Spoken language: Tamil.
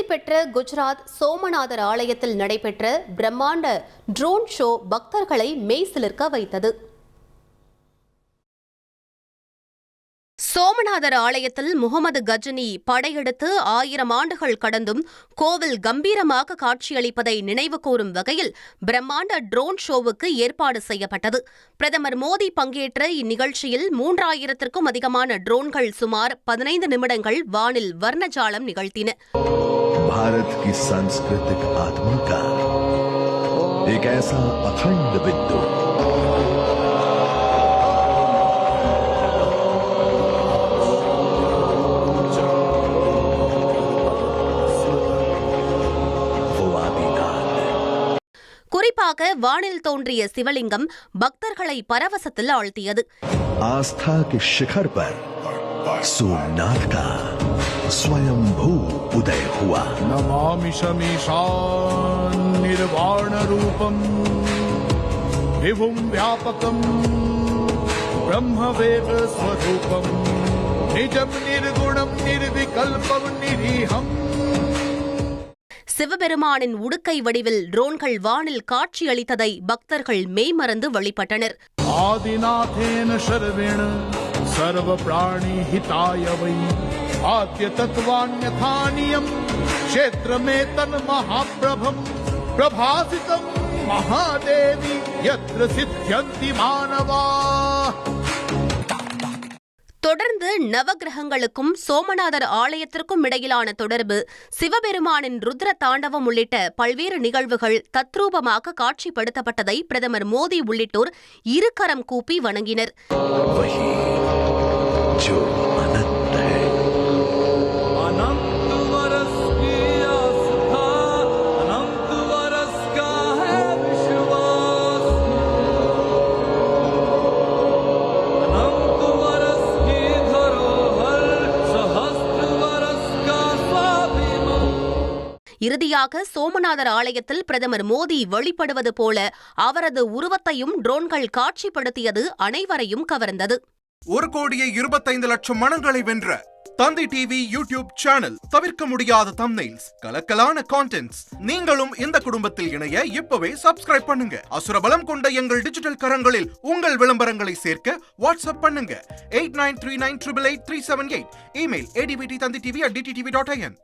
பெற்ற குஜராத் சோமநாதர் ஆலயத்தில் நடைபெற்ற பிரம்மாண்ட ட்ரோன் ஷோ பக்தர்களை மெய்சிலிர்க்க வைத்தது. சோமநாதர் ஆலயத்தில் முகமது கஜனி படையெடுத்து 1000 ஆண்டுகள் கடந்தும் கோவில் கம்பீரமாக காட்சியளிப்பதை நினைவு கூறும் வகையில் பிரம்மாண்ட ட்ரோன் ஷோவுக்கு ஏற்பாடு செய்யப்பட்டது. பிரதமர் மோடி பங்கேற்ற இந்நிகழ்ச்சியில் 3000க்கும் அதிகமான ட்ரோன்கள் சுமார் 15 நிமிடங்கள் வானில் வர்ணஜாலம் நிகழ்த்தின. भारत की सांस्कृतिक आत्मा का एक ऐसा अखंड बिंदु குறிப்பாக வானில் தோன்றிய சிவலிங்கம் பக்தர்களை பரவசத்தில் ஆழ்த்தியது. आस्था के शिखर पर सोमनाथ का स्वयंभू उदय हुआ. नमामि शमीशान निर्वाण रूपम विभुम व्यापकम ब्रह्मवेद स्वरूपम निजम निर्गुणम निर्विकल्पम निरीहम. சிவபெருமானின் உடுக்கை வடிவில் ட்ரோன்கள் வானில் காட்சியளித்ததை பக்தர்கள் மெய்மறந்து வழிபட்டனர். आदिनाथेन शर्वेण सर्व प्राणी हिताय वै आद्य तत्वान्यथानियम क्षेत्र में तन महाप्रभम प्रभासितम महादेवी यत्र सिद्ध्यन्ति मानवा. தொடர்ந்து நவகிரகங்களுக்கும் சோமநாதர் ஆலயத்திற்கும் இடையிலான தொடர்பு, சிவபெருமானின் ருத்ர தாண்டவம் உள்ளிட்ட பல்வேறு நிகழ்வுகள் தத்ரூபமாக காட்சிப்படுத்தப்பட்டதை பிரதமர் மோடி உள்ளிட்டோர் இருகரம் கூப்பி வணங்கினர். இறுதியாக சோமநாதர் ஆலயத்தில் பிரதமர் மோடி வழிபடுவது போல அவரது உருவத்தையும் ட்ரோன்கள் காட்சிப்படுத்தியது அனைவரையும் கவர்ந்தது. 1,25,00,000 மனங்களை வென்ற தந்தி டிவி யூடியூப் சேனல். தவிர்க்க முடியாத தம்ப்நெயில்ஸ், கலக்கலான கான்டென்ட்ஸ். நீங்களும் இந்த குடும்பத்தில் இணைய இப்பவே சப்ஸ்கிரைப் பண்ணுங்க. அசுரபலம் கொண்ட எங்கள் டிஜிட்டல் கரங்களில் உங்கள் விளம்பரங்களை சேர்க்க வாட்ஸ்அப் பண்ணுங்க. 8939888378. Email advttanditv@dttv.in.